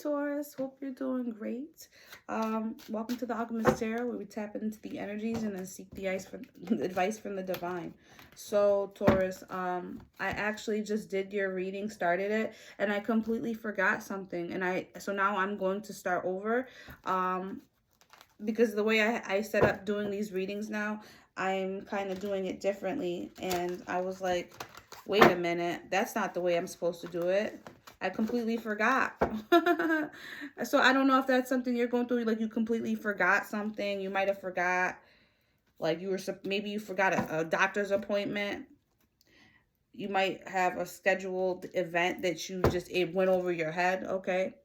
Taurus. Hope you're doing great. Welcome to the Alchemist Tarot, where we tap into the energies and then seek the advice from the divine. So, Taurus, I actually just did your reading, started it, and I completely forgot something. So now I'm going to start over. Because the way I set up doing these readings now, I'm kind of doing it differently. And I was like, wait a minute, that's not the way I'm supposed to do it. I completely forgot. So I don't know if that's something you're going through, like you completely forgot something. You might have forgot, like maybe you forgot a doctor's appointment. You might have a scheduled event that it went over your head, okay?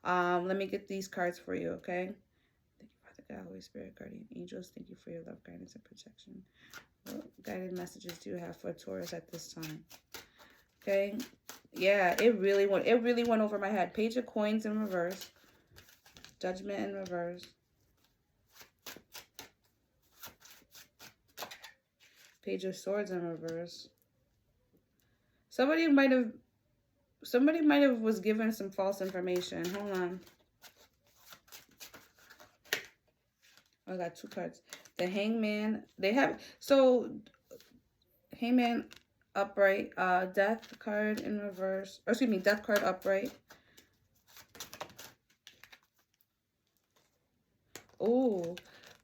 Let me get these cards for you, okay? Thank you, Father God, Holy Spirit, Guardian Angels. Thank you for your love, guidance, and protection. What guided messages do you have for Taurus at this time? Okay, yeah, it really went over my head. Page of Coins in reverse. Judgment in reverse. Page of Swords in reverse. Somebody might have was given some false information. Hold on. I got two cards. The Hangman. Hangman upright, Death card in reverse, or excuse me, Death card upright. Oh,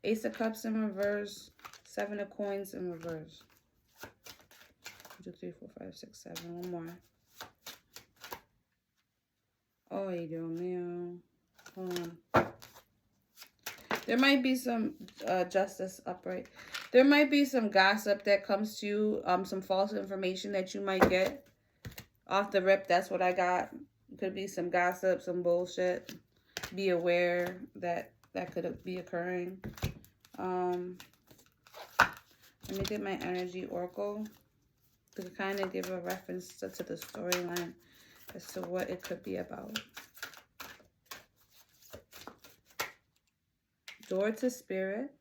Ace of Cups in reverse, Seven of Coins in reverse. 1, 2, 3, 4, 5, 6, 7. One more. Oh, Dios mío. Hold on. There might be some Justice upright. There might be some gossip that comes to you, some false information that you might get off the rip. That's what I got. Could be some gossip, some bullshit. Be aware that could be occurring. Let me get my energy oracle to kind of give a reference to the storyline as to what it could be about. Door to Spirit.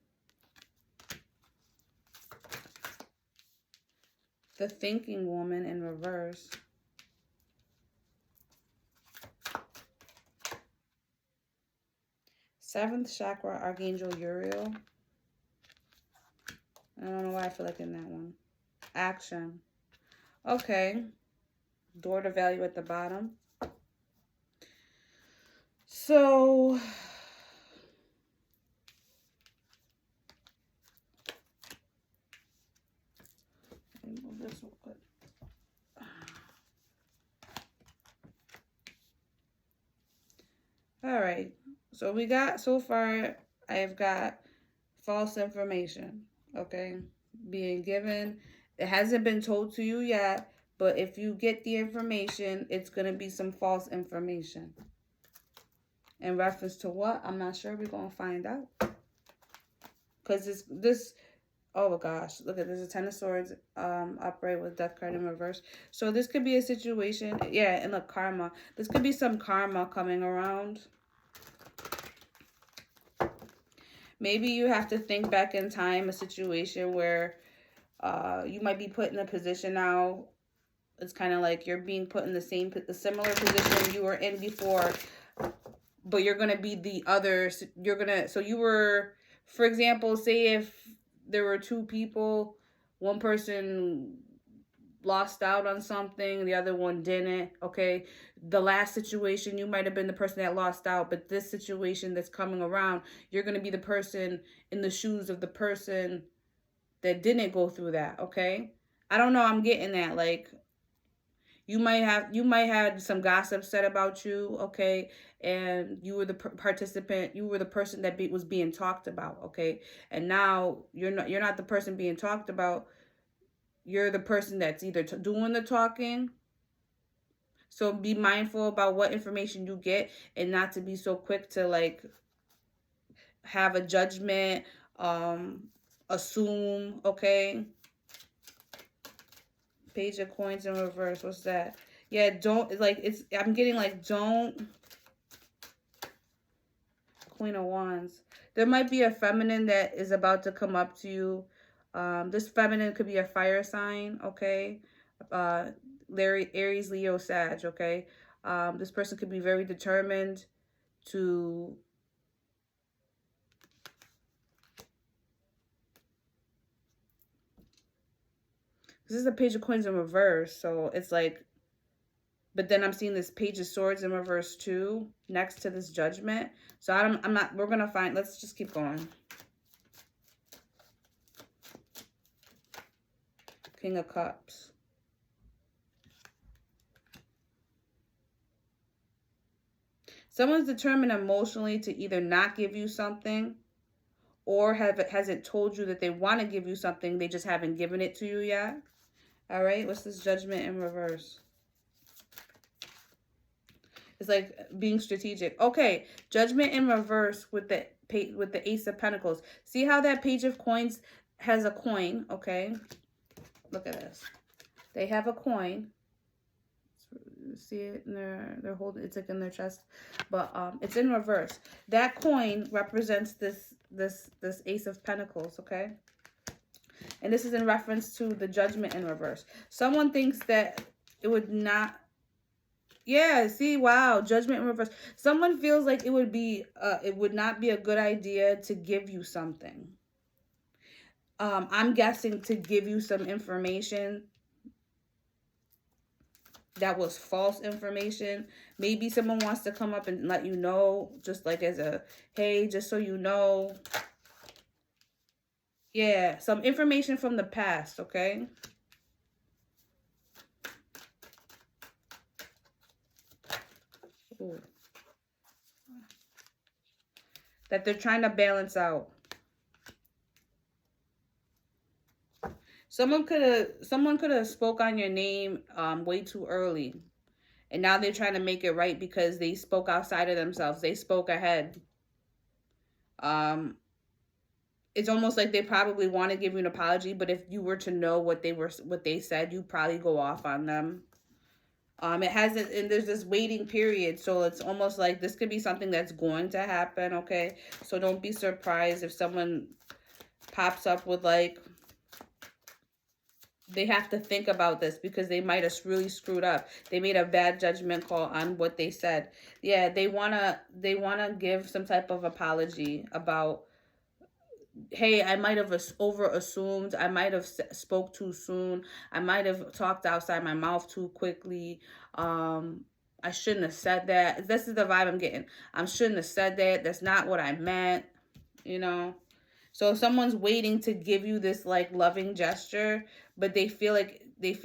The Thinking Woman in reverse. Seventh Chakra, Archangel Uriel. I don't know why I feel like in that one. Action. Okay. Door to Value at the bottom. So... move this real quick. All right. So we got, so far, I've got false information, okay, being given. It hasn't been told to you yet, but if you get the information, it's going to be some false information. In reference to what? I'm not sure. We're going to find out. Because this, oh my gosh, look at this, a Ten of Swords upright with Death card in reverse. So this could be a situation, yeah, and look, karma. This could be some karma coming around. Maybe you have to think back in time, a situation where you might be put in a position now. It's kind of like you're being put in the similar position you were in before, but you're going to be the other. So you were, for example, say if there were two people, one person lost out on something, the other one didn't, okay? The last situation, you might have been the person that lost out, but this situation that's coming around, you're going to be the person in the shoes of the person that didn't go through that, okay? I don't know, I'm getting that, like, you might have some gossip said about you, okay? And you were the participant, you were the person that was being talked about, okay? And now you're not the person being talked about. You're the person that's either doing the talking. So be mindful about what information you get and not to be so quick to like have a judgment, assume, okay? Page of Coins in reverse. What's that? Yeah, don't, like, I'm getting like, don't. Queen of Wands. There might be a feminine that is about to come up to you. This feminine could be a fire sign, okay? Aries, Leo, Sag, okay? This person could be very determined. to this is a Page of Coins in reverse, so it's like, but then I'm seeing this Page of Swords in reverse too, next to this Judgment. So I'm not, we're gonna find, let's just keep going. King of Cups. Someone's determined emotionally to either not give you something or hasn't told you that they want to give you something, they just haven't given it to you yet. All right, what's this Judgment in reverse? It's like being strategic. Okay, Judgment in reverse with the Ace of Pentacles. See how that Page of Coins has a coin, okay? Look at this. They have a coin. See it in their holding, it's like in their chest, but it's in reverse. That coin represents this Ace of Pentacles, okay? And this is in reference to the Judgment in reverse. Someone thinks that it would not, yeah, see, wow, Judgment in reverse. Someone feels like it would not be a good idea to give you something. I'm guessing to give you some information that was false information. Maybe someone wants to come up and let you know, just like as a, hey, just so you know. Yeah, some information from the past, okay? Ooh. That they're trying to balance out. Someone could have spoke on your name way too early. And now they're trying to make it right because they spoke outside of themselves. They spoke ahead. It's almost like they probably want to give you an apology, but if you were to know what they said, you probably go off on them. It hasn't, and there's this waiting period, so it's almost like this could be something that's going to happen, okay? So don't be surprised if someone pops up with like, they have to think about this because they might have really screwed up. They made a bad judgment call on what they said. Yeah, they wanna give some type of apology about, hey, I might have over assumed, I might have spoke too soon, I might have talked outside my mouth too quickly. I shouldn't have said that. This is the vibe I'm getting. I shouldn't have said that. That's not what I meant, you know. So if someone's waiting to give you this like loving gesture, but they feel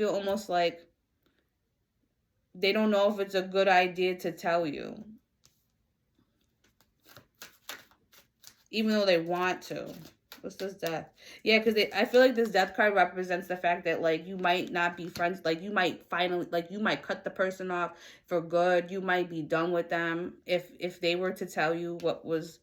almost like they don't know if it's a good idea to tell you, even though they want to. What's this Death? Yeah, because I feel like this Death card represents the fact that like you might not be friends. Like you might finally, like you might cut the person off for good. You might be done with them if they were to tell you what was.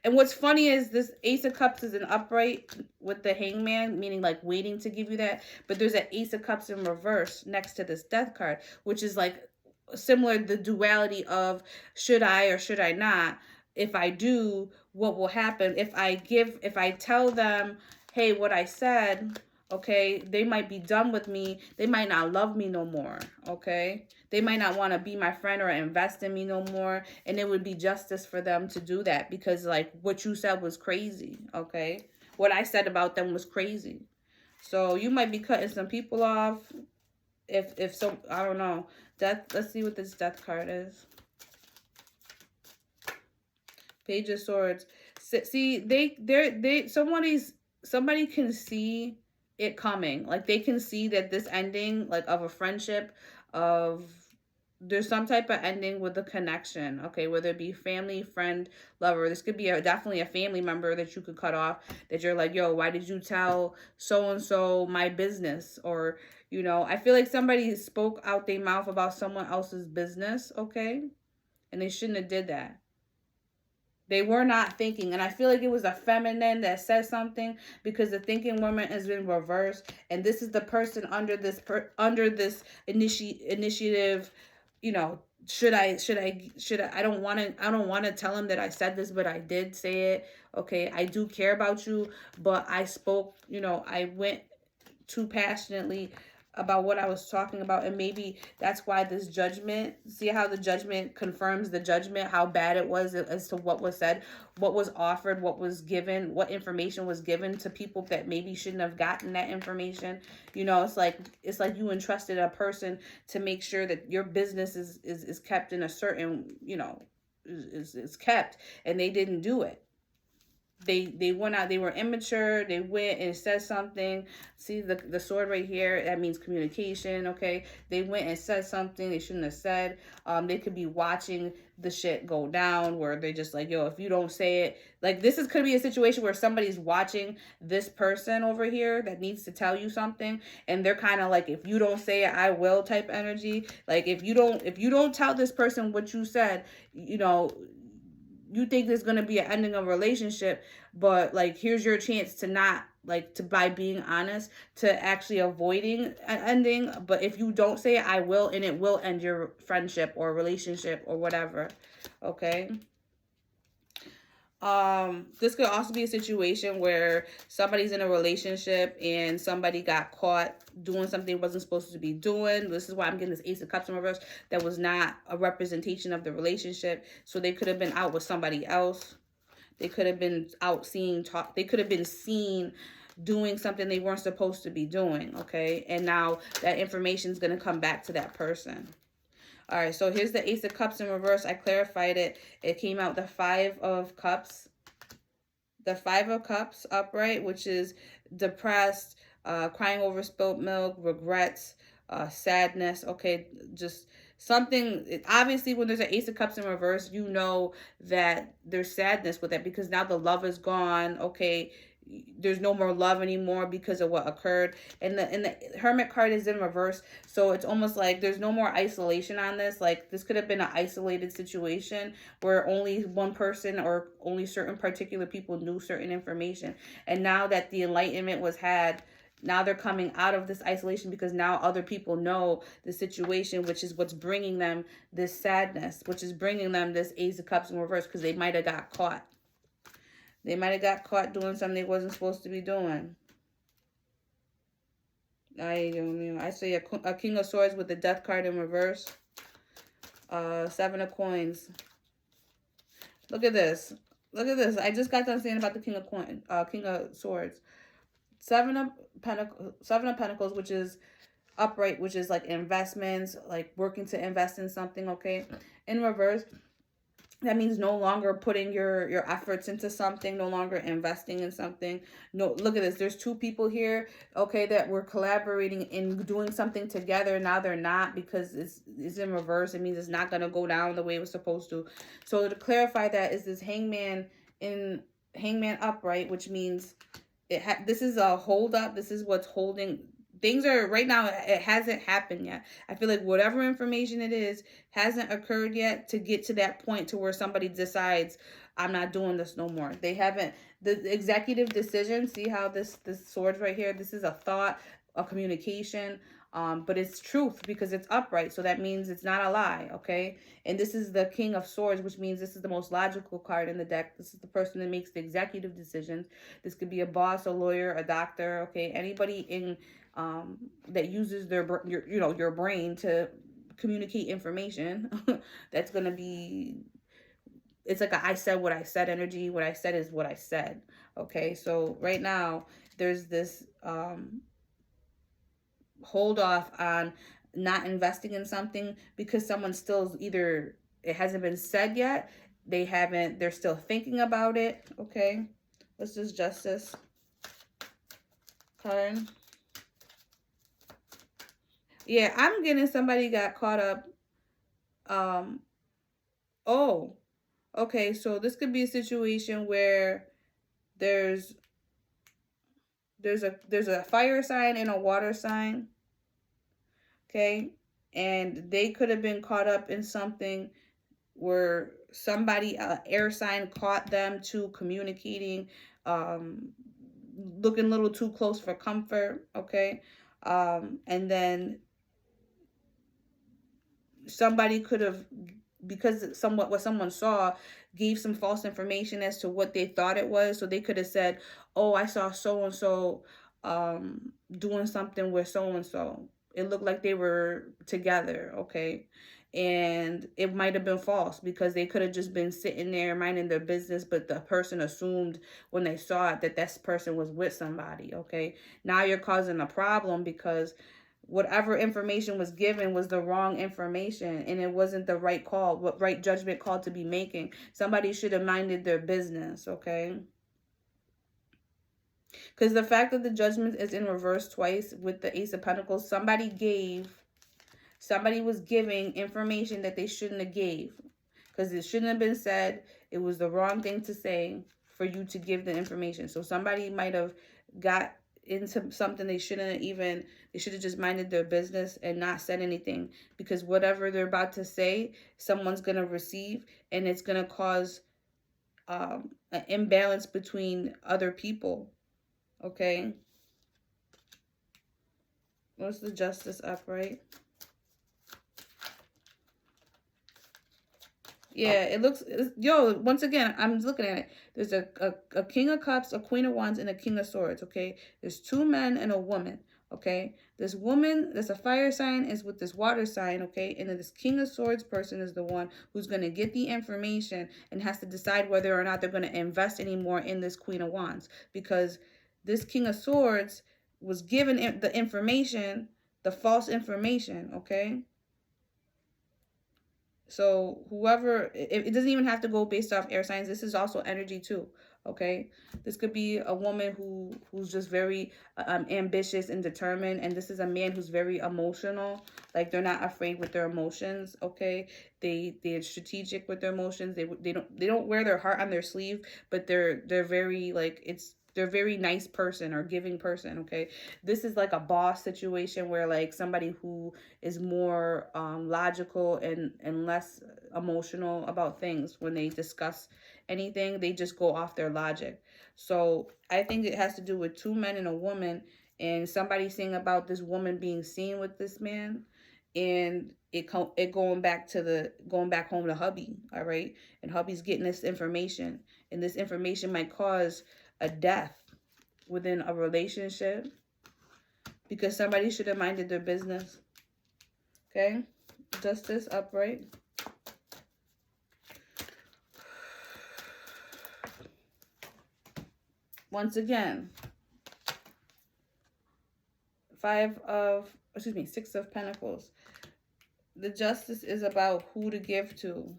And what's funny is this Ace of Cups is an upright with the Hangman, meaning like waiting to give you that. But there's an Ace of Cups in reverse next to this Death card, which is like similar, the duality of should I or should I not? If I do, what will happen? If I tell them, hey, what I said, okay, they might be done with me. They might not love me no more, okay? They might not want to be my friend or invest in me no more. And it would be justice for them to do that because, like, what you said was crazy, okay? What I said about them was crazy. So you might be cutting some people off. If so, I don't know. Let's see what this Death card is. Page of Swords. See, somebody can see it coming. Like they can see that this ending, like of a friendship, there's some type of ending with a connection, okay? Whether it be family, friend, lover. This could be definitely a family member that you could cut off, that you're like, yo, why did you tell so-and-so my business? Or, you know, I feel like somebody spoke out their mouth about someone else's business, okay? And they shouldn't have did that. They were not thinking. And I feel like it was a feminine that said something because the thinking woman has been reversed. And this is the person under this initiative, you know, I don't want to tell him that I said this, but I did say it. Okay, I do care about you, but I spoke, you know, I went too passionately. about what I was talking about. And maybe that's why this judgment, see how the judgment confirms the judgment, how bad it was as to what was said, what was offered, what was given, what information was given to people that maybe shouldn't have gotten that information. You know, it's like you entrusted a person to make sure that your business is kept in a certain, you know, is kept, and they didn't do it. They went out, they were immature, they went and said something. See the sword right here, that means communication. Okay, they went and said something they shouldn't have said. They could be watching the shit go down where they're just like, yo, if you don't say it, like this is could be a situation where somebody's watching this person over here that needs to tell you something, and they're kind of like, if you don't say it, I will type energy. Like if you don't tell this person what you said, you know, you think there's going to be an ending of a relationship, but like here's your chance to not, like, to, by being honest, to actually avoiding an ending. But if you don't say it, I will, and it will end your friendship or relationship or whatever. Okay. This could also be a situation where somebody's in a relationship and somebody got caught doing something they wasn't supposed to be doing. This is why I'm getting this Ace of Cups in reverse. That was not a representation of the relationship. So they could have been out with somebody else. They could have been out seeing talk. They could have been seen doing something they weren't supposed to be doing. Okay. And now that information is going to come back to that person. All right, so here's the Ace of Cups in reverse. I clarified it. It came out the Five of Cups. The Five of Cups upright, which is depressed, crying over spilt milk, regrets, sadness. Okay, just something. Obviously, when there's an Ace of Cups in reverse, you know that there's sadness with it because now the love is gone. Okay, there's no more love anymore because of what occurred, and the Hermit card is in reverse, so it's almost like there's no more isolation on this. Like this could have been an isolated situation where only one person or only certain particular people knew certain information, and now that the enlightenment was had, now they're coming out of this isolation because now other people know the situation, which is what's bringing them this sadness, which is bringing them this Ace of Cups in reverse, because they might have got caught. They might have got caught doing something they wasn't supposed to be doing. I say a King of Swords with the Death card in reverse. Seven of Coins. Look at this. Look at this. I just got done saying about the King of Swords. Seven of Pentacles, which is upright, which is like investments, like working to invest in something. Okay, in reverse, that means no longer putting your efforts into something, no longer investing in something. No, look at this. There's two people here, okay, that were collaborating in doing something together. Now they're not because it's in reverse. It means it's not going to go down the way it was supposed to. So to clarify that is this Hangman upright, which means this is a hold up. This is what's holding. Things are right now, it hasn't happened yet. I feel like whatever information it is hasn't occurred yet to get to that point to where somebody decides, I'm not doing this no more. They haven't, the executive decision, see how this sword right here, this is a thought, a communication, but it's truth because it's upright. So that means it's not a lie, okay? And this is the King of Swords, which means this is the most logical card in the deck. This is the person that makes the executive decisions. This could be a boss, a lawyer, a doctor, okay? Anybody in that uses your brain to communicate information. That's gonna be, it's like a I said what I said energy. What I said is what I said. Okay, so right now there's this hold off on not investing in something because someone still either it hasn't been said yet, they're still thinking about it. Okay, let's just Justice card. Yeah, I'm getting somebody got caught up. Oh, okay, so this could be a situation where there's a fire sign and a water sign. Okay, and they could have been caught up in something where somebody, air sign, caught them to communicating, looking a little too close for comfort. Okay, and then somebody could have, because somewhat what someone saw gave some false information as to what they thought it was. So they could have said, oh, I saw so and so doing something with so and so, It looked like they were together, okay? And it might have been false because they could have just been sitting there minding their business, but the person assumed when they saw it that this person was with somebody, okay? Now you're causing a problem because whatever information was given was the wrong information, and it wasn't the right call, what right judgment call to be making. Somebody should have minded their business, okay? Because the fact that the judgment is in reverse twice with the Ace of Pentacles, somebody was giving information that they shouldn't have gave. Because it shouldn't have been said. It was the wrong thing to say for you to give the information. So somebody might have got into something they should have just minded their business and not said anything. Because whatever they're about to say, someone's going to receive, and it's going to cause an imbalance between other people. Okay? What's the Justice upright? Yeah, it looks, yo, once again, I'm looking at it. There's a King of Cups, a Queen of Wands, and a King of Swords, okay? There's two men and a woman, okay? This woman, that's a fire sign, is with this water sign, okay? And then this King of Swords person is the one who's going to get the information and has to decide whether or not they're going to invest any more in this Queen of Wands. Because this King of Swords was given the information, the false information, okay? So whoever, it doesn't even have to go based off air signs. This is also energy too, okay? This could be a woman who's just very ambitious and determined, and this is a man who's very emotional. Like, they're not afraid with their emotions, okay? They're strategic with their emotions. They don't wear their heart on their sleeve, but they're very, like, they're a very nice person or giving person, okay? This is like a boss situation where, like, somebody who is more logical and less emotional about things. When they discuss anything, they just go off their logic. So I think it has to do with two men and a woman, and somebody saying about this woman being seen with this man, and it going back home to hubby, all right? And hubby's getting this information, and this information might cause a death within a relationship because somebody should have minded their business. Okay, Justice upright. Once again, Six of Pentacles. The Justice is about who to give to.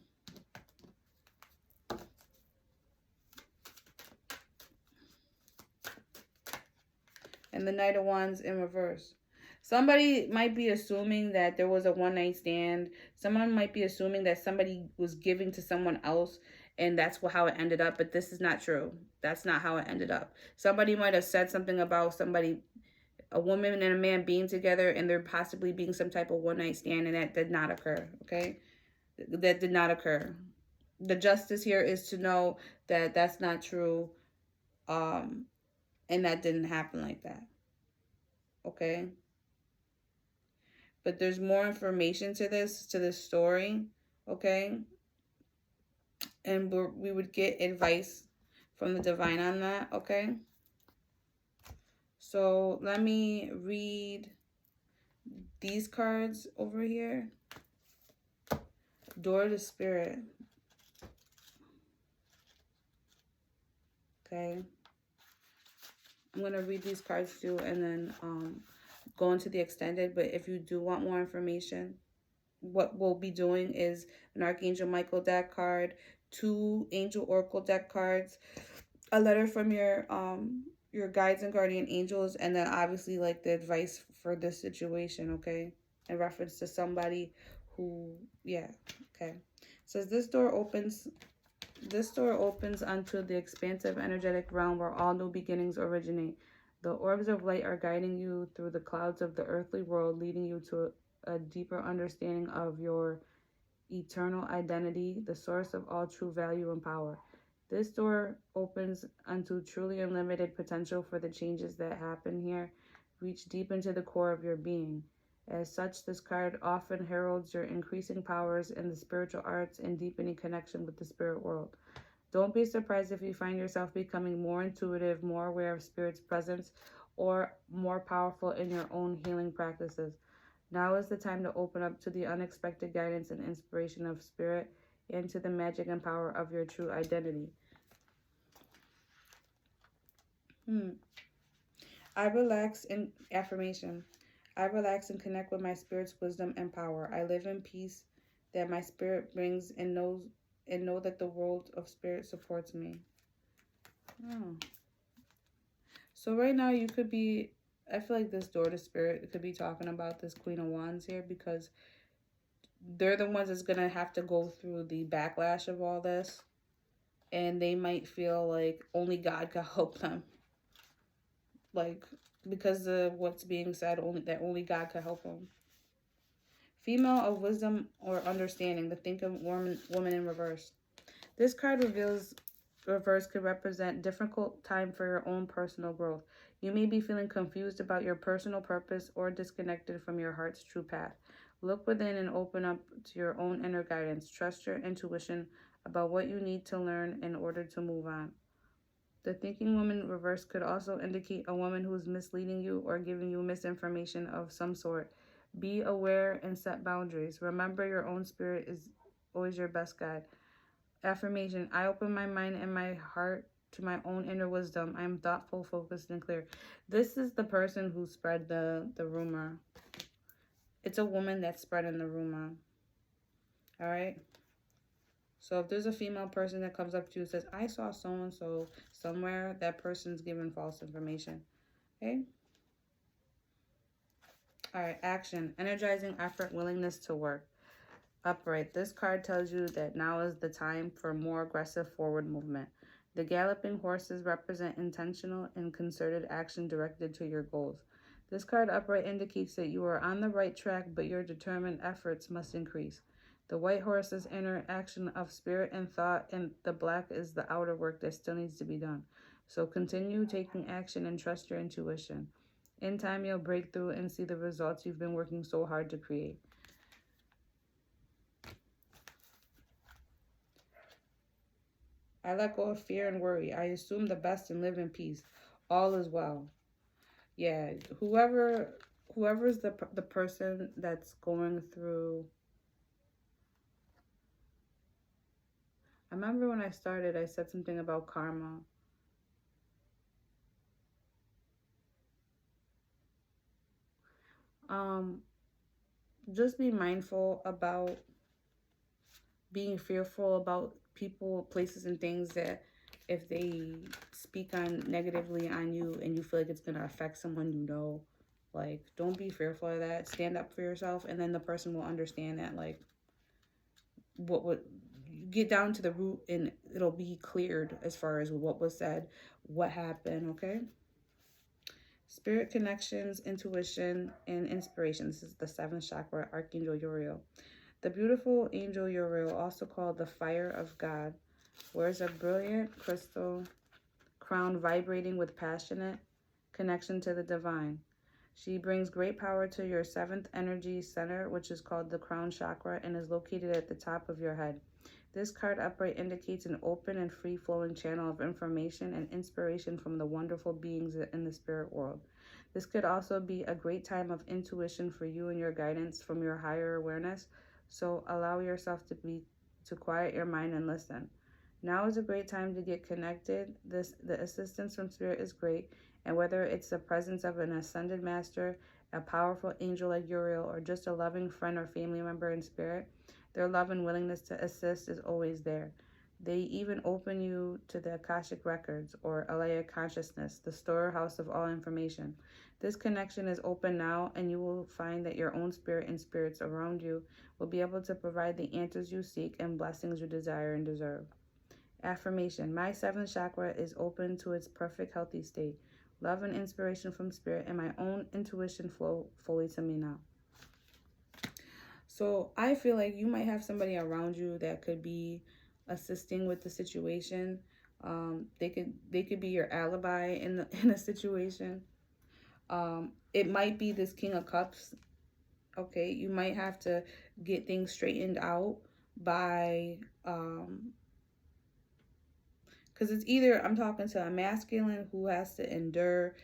And the Knight of Wands in reverse. Somebody might be assuming that there was a one-night stand. Someone might be assuming that somebody was giving to someone else, and that's how it ended up. But this is not true. That's not how it ended up. Somebody might have said something about a woman and a man being together, and there possibly being some type of one-night stand, and that did not occur, okay? That did not occur. The Justice here is to know that that's not true, and that didn't happen like that, okay? But there's more information to this story, okay? And we would get advice from the divine on that, okay? So let me read these cards over here. Door to Spirit. Okay. I'm going to read these cards too, and then go into the extended. But if you do want more information, what we'll be doing is an Archangel Michael deck card, 2 Angel Oracle deck cards, a letter from your guides and guardian angels, and then obviously like the advice for this situation, okay? In reference to somebody who, yeah, okay. Says this door opens onto the expansive energetic realm where all new beginnings originate. The orbs of light are guiding you through the clouds of the earthly world, leading you to a deeper understanding of your eternal identity, the source of all true value and power. This door opens unto truly unlimited potential for the changes that happen here. Reach deep into the core of your being. As such, this card often heralds your increasing powers in the spiritual arts and deepening connection with the spirit world. Don't be surprised if you find yourself becoming more intuitive, more aware of spirit's presence, or more powerful in your own healing practices. Now is the time to open up to the unexpected guidance and inspiration of spirit and to the magic and power of your true identity. I relax in affirmation. I relax and connect with my spirit's wisdom and power. I live in peace that my spirit brings and know that the world of spirit supports me. Oh. So right now you could be, I feel like this door to spirit could be talking about this Queen of Wands here, because they're the ones that's going to have to go through the backlash of all this. And they might feel like only God can help them. Like, because of what's being said, only God can help them. Female of wisdom or understanding, the thinking woman in reverse. This card reveals reverse could represent difficult time for your own personal growth. You may be feeling confused about your personal purpose or disconnected from your heart's true path. Look within and open up to your own inner guidance. Trust your intuition about what you need to learn in order to move on. The thinking woman reverse could also indicate a woman who's misleading you or giving you misinformation of some sort. Be aware and set boundaries. Remember, your own spirit is always your best guide. Affirmation: I open my mind and my heart to my own inner wisdom. I am thoughtful, focused, and clear. This is the person who spread the rumor. It's a woman that's spreading the rumor. All right? So if there's a female person that comes up to you and says, I saw so-and-so somewhere, that person's giving false information. Okay? All right, action. Energizing effort, willingness to work. Upright. This card tells you that now is the time for more aggressive forward movement. The galloping horses represent intentional and concerted action directed to your goals. This card upright indicates that you are on the right track, but your determined efforts must increase. The white horse is inner action of spirit and thought, and the black is the outer work that still needs to be done. So continue taking action and trust your intuition. In time, you'll break through and see the results you've been working so hard to create. I let go of fear and worry. I assume the best and live in peace. All is well. Yeah, whoever's the person that's going through. I remember when I started, I said something about karma. Just be mindful about being fearful about people, places, and things that if they speak on negatively on you and you feel like it's going to affect someone you know, like, don't be fearful of that. Stand up for yourself, and then the person will understand that, like, what would get down to the root and it'll be cleared as far as what was said, what happened, okay? Spirit connections, intuition, and inspiration. This is the 7th chakra, Archangel Uriel. The beautiful angel Uriel, also called the fire of God, wears a brilliant crystal crown vibrating with passionate connection to the divine. She brings great power to your 7th energy center, which is called the crown chakra and is located at the top of your head. This card upright indicates an open and free-flowing channel of information and inspiration from the wonderful beings in the spirit world. This could also be a great time of intuition for you and your guidance from your higher awareness, so allow yourself to quiet your mind and listen. Now is a great time to get connected. The assistance from spirit is great, and whether it's the presence of an ascended master, a powerful angel like Uriel, or just a loving friend or family member in spirit, their love and willingness to assist is always there. They even open you to the Akashic Records, or Alaya Consciousness, the storehouse of all information. This connection is open now, and you will find that your own spirit and spirits around you will be able to provide the answers you seek and blessings you desire and deserve. Affirmation: my 7th chakra is open to its perfect healthy state. Love and inspiration from spirit and my own intuition flow fully to me now. So I feel like you might have somebody around you that could be assisting with the situation. They could be your alibi in a situation. It might be this King of Cups. Okay, you might have to get things straightened out by because it's either I'm talking to a masculine who has to endure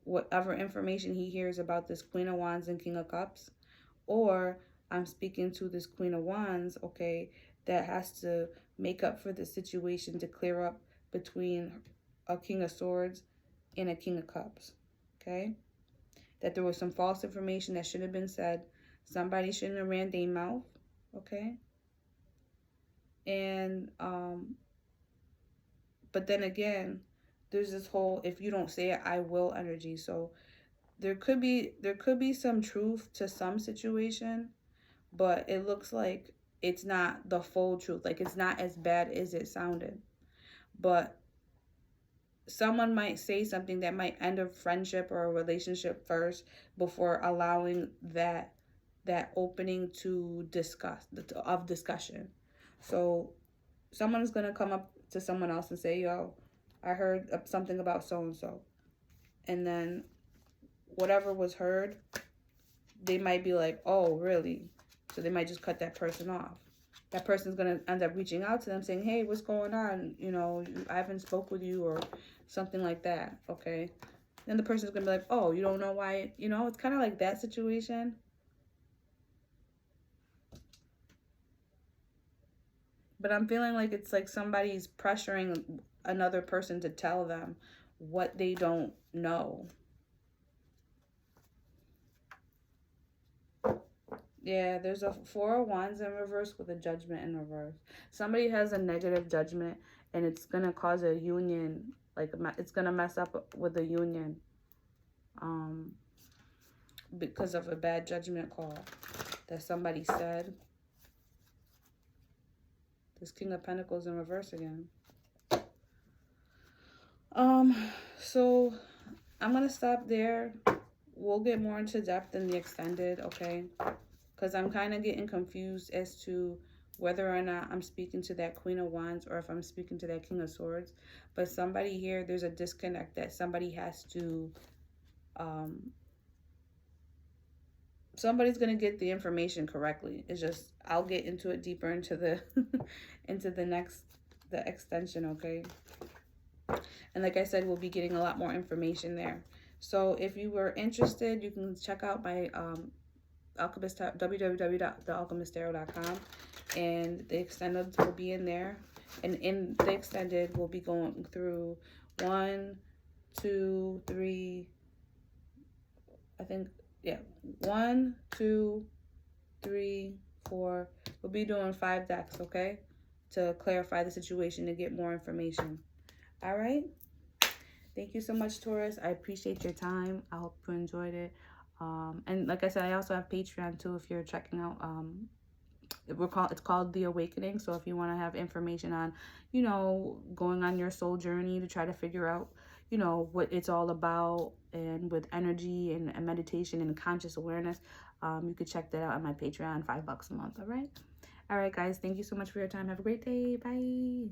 whatever information he hears about this Queen of Wands and King of Cups, Or I'm speaking to this Queen of Wands, okay, that has to make up for the situation to clear up between a King of Swords and a King of Cups, okay? That there was some false information that should have been said. Somebody shouldn't have ran their mouth, okay? And, but then again, there's this whole, if you don't say it, I will energy. So there could be some truth to some situation, but it looks like it's not the full truth. Like, it's not as bad as it sounded. But someone might say something that might end a friendship or a relationship first before allowing that opening to discussion. So someone's going to come up to someone else and say, yo, I heard something about so and so. And then whatever was heard, they might be like, oh, really? So they might just cut that person off. That person's going to end up reaching out to them saying, hey, what's going on? You know, I haven't spoke with you, or something like that, okay? Then the person's going to be like, oh, you don't know why? You know, it's kind of like that situation. But I'm feeling like it's like somebody's pressuring another person to tell them what they don't know. Yeah, there's a Four of Wands in reverse with a Judgment in reverse. Somebody has a negative judgment, and it's going to cause a union. Like, it's going to mess up with the union. Because of a bad judgment call that somebody said. This King of Pentacles in reverse again. So I'm going to stop there. We'll get more into depth in the extended, okay? Because I'm kind of getting confused as to whether or not I'm speaking to that Queen of Wands or if I'm speaking to that King of Swords. But somebody here, there's a disconnect that somebody has to, somebody's going to get the information correctly. It's just, I'll get into it deeper into the, into the extension, okay? And like I said, we'll be getting a lot more information there. So if you were interested, you can check out my, Alchemist, www.thealchemisttarot.com, and the extended will be in there. And in the extended, we'll be going through 1, 2, 3, I think, yeah, 1, 2, 3, 4. We'll be doing 5 decks, okay, to clarify the situation, to get more information. All right. Thank you so much, Taurus. I appreciate your time. I hope you enjoyed it. And like I said, I also have Patreon too if you're checking out. It's called The Awakening. So if you want to have information on, you know, going on your soul journey to try to figure out, you know, what it's all about, and with energy and meditation and conscious awareness, you could check that out on my Patreon, $5 a month. All right, guys. Thank you so much for your time. Have a great day. Bye.